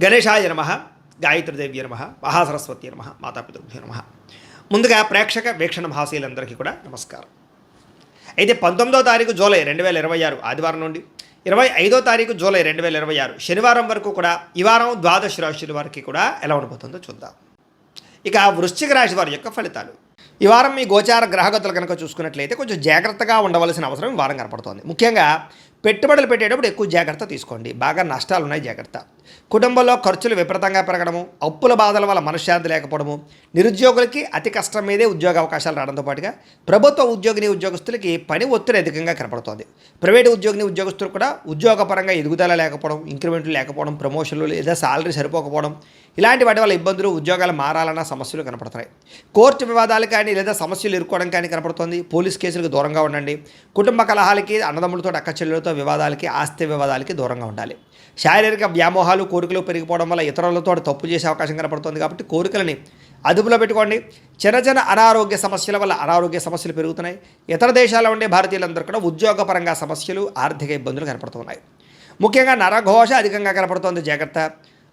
గణేశాయ నమ, గాయత్రీదేవ్య నమ, మహాసరస్వతి నమ, మాతాపితృభ్యో నమ. ముందుగా ప్రేక్షక వీక్షణ మహాశీలందరికీ కూడా నమస్కారం. అయితే 19వ తారీఖు జూలై 2026 ఆదివారం నుండి 25వ తారీఖు జూలై 2026 శనివారం వరకు కూడా ఈ వారం ద్వాదశ రాశుల వారికి కూడా ఎలా ఉండబోతుందో చూద్దాం. ఇక వృశ్చిక రాశి వారి యొక్క ఫలితాలు. ఈ వారం మీ గోచార గ్రహగతులు కనుక చూసుకున్నట్లయితే కొంచెం జాగ్రత్తగా ఉండవలసిన అవసరం ఈ వారం కనపడుతోంది. ముఖ్యంగా పెట్టుబడులు పెట్టేటప్పుడు ఎక్కువ జాగ్రత్త తీసుకోండి. బాగా నష్టాలు ఉన్నాయి, జాగ్రత్త. కుటుంబంలో ఖర్చులు విపరీతంగా పెరగడము, అప్పుల బాధల వల్ల మనశ్శాంతి లేకపోవడము, నిరుద్యోగులకి అతి కష్టం మీదే ఉద్యోగ అవకాశాలు రావడంతో పాటుగా ప్రభుత్వ ఉద్యోగస్తులకి పని ఒత్తిడి అధికంగా కనపడుతోంది. ప్రైవేటు ఉద్యోగస్తులు కూడా ఉద్యోగపరంగా ఎదుగుదల లేకపోవడం, ఇంక్రిమెంట్లు లేకపోవడం, ప్రమోషన్లు లేదా సాలరీ సరిపోకపోవడం, ఇలాంటి వాటి వల్ల ఇబ్బందులు, ఉద్యోగాలు మారాలన్న సమస్యలు కనపడుతున్నాయి. కోర్టు వివాదాలు కానీ లేదా సమస్యలు ఇరుక్కోవడం కానీ కనపడుతోంది. పోలీస్ కేసులకు దూరంగా ఉండండి. కుటుంబ కలహాలకి, అన్నదమ్ములతో అక్కచెల్లెలతో వివాదాలకి, ఆస్తి వివాదాలకి దూరంగా ఉండాలి. శారీరక వ్యామోహాలు, కోరికలు పెరిగిపోవడం వల్ల ఇతరులతో తప్పు చేసే అవకాశం కనపడుతుంది. కాబట్టి కోరికలని అదుపులో పెట్టుకోండి. చిన్న చిన్న అనారోగ్య సమస్యల వల్ల అనారోగ్య సమస్యలు పెరుగుతున్నాయి. ఇతర దేశాల్లో ఉండే భారతీయులందరూ కూడా ఉద్యోగపరంగా సమస్యలు, ఆర్థిక ఇబ్బందులు కనపడుతున్నాయి. ముఖ్యంగా నరఘోష అధికంగా కనపడుతోంది, జాగ్రత్త.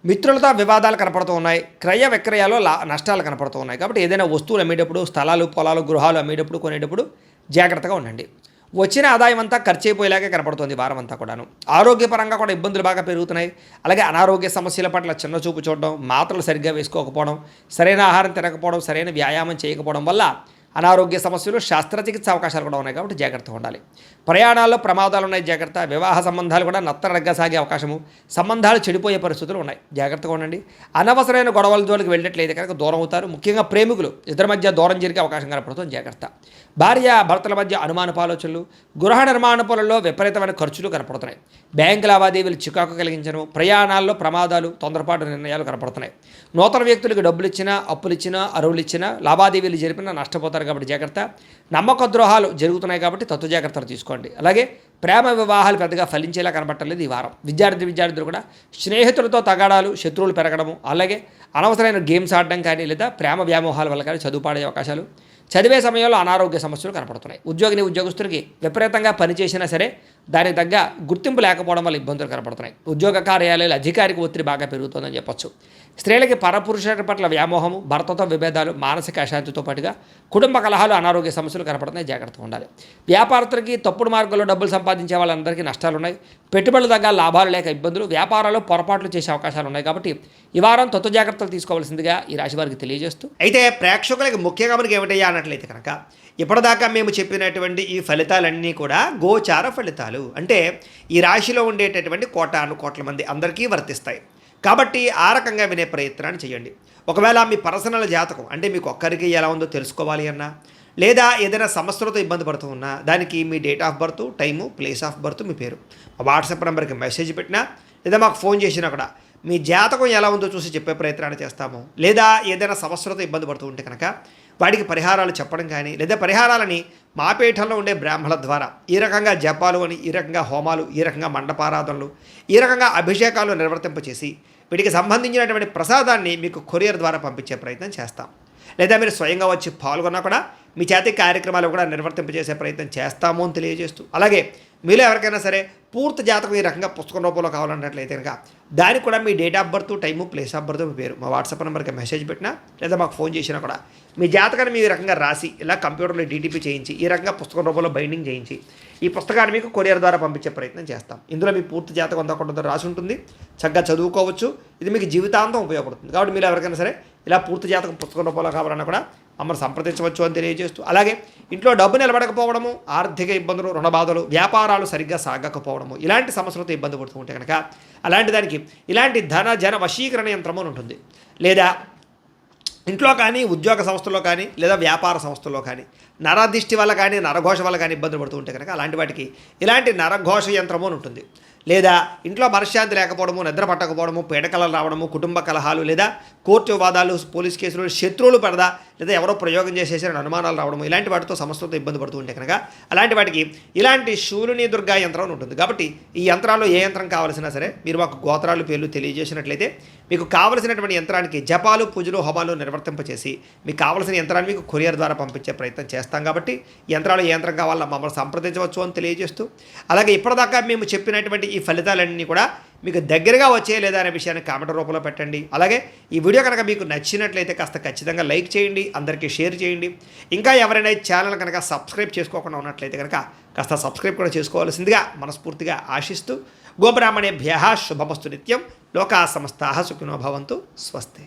మిత్రులతో వివాదాలు కనపడుతూ ఉన్నాయి. క్రయ విక్రయాలు నష్టాలు కనపడుతూ ఉన్నాయి. కాబట్టి ఏదైనా వస్తువులు అమ్మేటప్పుడు, స్థలాలు, పొలాలు, గృహాలు అమ్మేటప్పుడు, కొనేటప్పుడు జాగ్రత్తగా ఉండండి. వచ్చిన ఆదాయం అంతా ఖర్చు అయిపోయేలాగే కనపడుతుంది వారం అంతా కూడాను. ఆరోగ్యపరంగా కూడా ఇబ్బందులు బాగా పెరుగుతున్నాయి. అలాగే అనారోగ్య సమస్యల పట్ల చిన్న చూపు చూడడం, మాత్రలు సరిగ్గా వేసుకోకపోవడం, సరైన ఆహారం తినకపోవడం, సరైన వ్యాయామం చేయకపోవడం వల్ల అనారోగ్య సమస్యలు, శస్త్రచికిత్స అవకాశాలు కూడా ఉన్నాయి. కాబట్టి జాగ్రత్తగా ఉండాలి. ప్రయాణాల్లో ప్రమాదాలు ఉన్నాయి, జాగ్రత్త. వివాహ సంబంధాలు కూడా నత్తరగ్గా సాగే అవకాశము, సంబంధాలు చెడిపోయే పరిస్థితులు ఉన్నాయి, జాగ్రత్తగా ఉండండి. అనవసరమైన గొడవల జోలికి వెళ్ళట్లేదు కనుక దూరం అవుతారు. ముఖ్యంగా ప్రేమికులు ఇద్దరి మధ్య దూరం జరిగే అవకాశం కనపడుతుంది, జాగ్రత్త. భార్య భర్తల మధ్య అనుమానపు ఆలోచనలు, గృహ నిర్మాణ పనుల్లో విపరీతమైన ఖర్చులు కనపడుతున్నాయి. బ్యాంకు లావాదేవీలు చికాకు కలిగించడం, ప్రయాణాల్లో ప్రమాదాలు, తొందరపాటు నిర్ణయాలు కనపడుతున్నాయి. నూతన వ్యక్తులకు డబ్బులు ఇచ్చినా, అప్పులు ఇచ్చినా, అరువులు ఇచ్చినా, లావాదేవీలు జరిపినా నష్టపోతారు. కాబట్టి జాగ్రత్త. నమ్మక ద్రోహాలు జరుగుతున్నాయి కాబట్టి తత్వ జాగ్రత్తలు తీసుకోండి. అలాగే ప్రేమ వివాహాలు పెద్దగా ఫలించేలా కనబట్టలేదు ఈ వారం. విద్యార్థులు కూడా స్నేహితులతో తగాడాలు, శత్రువులు పెరగడము, అలాగే అనవసరమైన గేమ్స్ ఆడడం కానీ లేదా ప్రేమ వ్యామోహాల వల్ల కానీ చదువు పాడే అవకాశాలు, చదివే సమయంలో అనారోగ్య సమస్యలు కనపడుతున్నాయి. ఉద్యోగస్తులకి విపరీతంగా పనిచేసినా సరే దానికి తగ్గ గుర్తింపు లేకపోవడం వల్ల ఇబ్బందులు కనపడుతున్నాయి. ఉద్యోగ కార్యాలయాలు అధికారిక ఒత్తిడి బాగా పెరుగుతుందని చెప్పొచ్చు. స్త్రీలకి పరపురుషుల పట్ల వ్యామోహము, భర్తతో విభేదాలు, మానసిక అశాంతితో పాటుగా కుటుంబ కలహాలు, అనారోగ్య సమస్యలు కనపడుతున్నాయి, జాగ్రత్తగా ఉండాలి. వ్యాపారస్తులకి తప్పుడు మార్గంలో డబ్బులు సంపాదించే వాళ్ళందరికీ నష్టాలు ఉన్నాయి. పెట్టుబడులు తగ్గ లాభాలు లేక ఇబ్బందులు, వ్యాపారాలు పొరపాట్లు చేసే అవకాశాలు ఉన్నాయి. కాబట్టి ఈ వారం తత్వ జాగ్రత్తలు తీసుకోవాల్సిందిగా ఈ రాశి వారికి తెలియజేస్తూ, అయితే ప్రేక్షకులకి ముఖ్యంగా మనకి ఏమిటయ్యా అన్నట్లయితే కనుక ఇప్పటిదాకా మేము చెప్పినటువంటి ఈ ఫలితాలన్నీ కూడా గోచార ఫలితాలు. అంటే ఈ రాశిలో ఉండేటటువంటి కోట్ల మంది అందరికీ వర్తిస్తాయి. కాబట్టి ఆ రకంగా వినే ప్రయత్నాన్ని చేయండి. ఒకవేళ మీ పర్సనల్ జాతకం అంటే మీకు ఒక్కరికి ఎలా ఉందో తెలుసుకోవాలి అన్నా, లేదా ఏదైనా సమస్యలతో ఇబ్బంది పడుతూ ఉన్నా, దానికి మీ date of birth, time, place of birth, మీ పేరు మా వాట్సాప్ నెంబర్కి మెసేజ్ పెట్టినా లేదా మాకు ఫోన్ చేసినా కూడా మీ జాతకం ఎలా ఉందో చూసి చెప్పే ప్రయత్నాన్ని చేస్తాము. లేదా ఏదైనా సమస్యలతో ఇబ్బంది పడుతూ ఉంటే కనుక వాటికి పరిహారాలు చెప్పడం కానీ, లేదా పరిహారాలని మా పీఠంలో ఉండే బ్రాహ్మణుల ద్వారా ఈ రకంగా జపాలు అని, ఈ రకంగా హోమాలు, ఈ రకంగా మండపారాధనలు, ఈ రకంగా అభిషేకాలు నిర్వర్తింపచేసి వీటికి సంబంధించినటువంటి ప్రసాదాన్ని మీకు కొరియర్ ద్వారా పంపించే ప్రయత్నం చేస్తాం. లేదా మీరు స్వయంగా వచ్చి పాల్గొన్నా కూడా మీ చేతి కార్యక్రమాలు కూడా నిర్వర్తింపజేసే ప్రయత్నం చేస్తాము అని తెలియజేస్తూ, అలాగే మీలో ఎవరికైనా సరే పూర్తి జాతకం ఈ రకంగా పుస్తకం రూపంలో కావాలన్నట్లయితే కనుక దానికి కూడా మీ date of birth, time, place of birth, మీ పేరు మా వాట్సాప్ నెంబర్కి మెసేజ్ పెట్టినా లేదా మాకు ఫోన్ చేసినా కూడా మీ జాతకాన్ని మీ రకంగా రాసి ఇలా కంప్యూటర్లో డీటీపీ చేయించి ఈ రకంగా పుస్తకం రూపంలో బైండింగ్ చేయించి ఈ పుస్తకాన్ని మీకు కొరియర్ ద్వారా పంపించే ప్రయత్నం చేస్తాం. ఇందులో మీ పూర్తి జాతకం అంతా రాసి ఉంటుంది, చక్కగా చదువుకోవచ్చు. ఇది మీకు జీవితాంతం ఉపయోగపడుతుంది. కాబట్టి మీరు ఎవరికైనా సరే ఇలా పూర్తి జాతకం పుస్తకం రూపంలో కావాలన్నా కూడా మమ్మల్ని సంప్రదించవచ్చు అని తెలియజేస్తూ, అలాగే ఇంట్లో డబ్బు నిలబడకపోవడము, ఆర్థిక ఇబ్బందులు, రుణబాధలు, వ్యాపారాలు సరిగ్గా సాగకపోవడము, ఇలాంటి సమస్యలతో ఇబ్బంది పడుతూ ఉంటే కనుక అలాంటి దానికి ఇలాంటి జన వశీకరణ యంత్రము అని ఉంటుంది. లేదా ఇంట్లో కానీ, ఉద్యోగ సంస్థల్లో కానీ, లేదా వ్యాపార సంస్థల్లో కానీ నరదిష్టి వల్ల కానీ, నరఘోష వల్ల కానీ ఇబ్బందులు పడుతూ ఉంటే కనుక అలాంటి వాటికి ఇలాంటి నరఘోష యంత్రము అని ఉంటుంది. లేదా ఇంట్లో మనశ్శాంతి లేకపోవడము, నిద్ర పట్టకపోవడము, పీడకలలు రావడము, కుటుంబ కలహాలు, లేదా కోర్టు వివాదాలు, పోలీస్ కేసులు, శత్రువులు పడదా, లేదా ఎవరో ప్రయోగం చేసేసారని అనుమానాలు రావడము, ఇలాంటి వాటితో సమస్యలతో ఇబ్బంది పడుతూ ఉంటే కనుక అలాంటి వాటికి ఇలాంటి శూలిని దుర్గా యంత్రం ఉంటుంది. కాబట్టి ఈ యంత్రాల్లో ఏ యంత్రం కావాల్సినా సరే మీరు మాకు గోత్రాలు, పేర్లు తెలియజేసినట్లయితే మీకు కావలసినటువంటి యంత్రానికి జపాలు, పూజలు, హోమాలు నిర్వర్తింపచేసి మీకు కావలసిన యంత్రాన్ని మీకు కొరియర్ ద్వారా పంపించే ప్రయత్నం చేస్తాం. కాబట్టి యంత్రాలు ఏ యంత్రం కావాలో మమ్మల్ని సంప్రదించవచ్చు అని తెలియజేస్తూ, అలాగే ఇప్పటిదాకా మేము చెప్పినటువంటి ఈ ఫలితాలన్నీ కూడా మీకు దగ్గరగా వచ్చే లేదా అనే విషయాన్ని కామెంట్ రూపంలో పెట్టండి. అలాగే ఈ వీడియో కనుక మీకు నచ్చినట్లయితే కాస్త ఖచ్చితంగా లైక్ చేయండి, అందరికీ షేర్ చేయండి. ఇంకా ఎవరైనా ఈ ఛానల్ కనుక సబ్స్క్రైబ్ చేసుకోకుండా ఉన్నట్లయితే కనుక కాస్త సబ్స్క్రైబ్ కూడా చేసుకోవాల్సిందిగా మనస్ఫూర్తిగా ఆశిస్తూ గోబ్రాహ్మణేభ్యః శుభమస్తు నిత్యం. లోకా సమస్తాః సుఖినో భవంతు. స్వస్తి.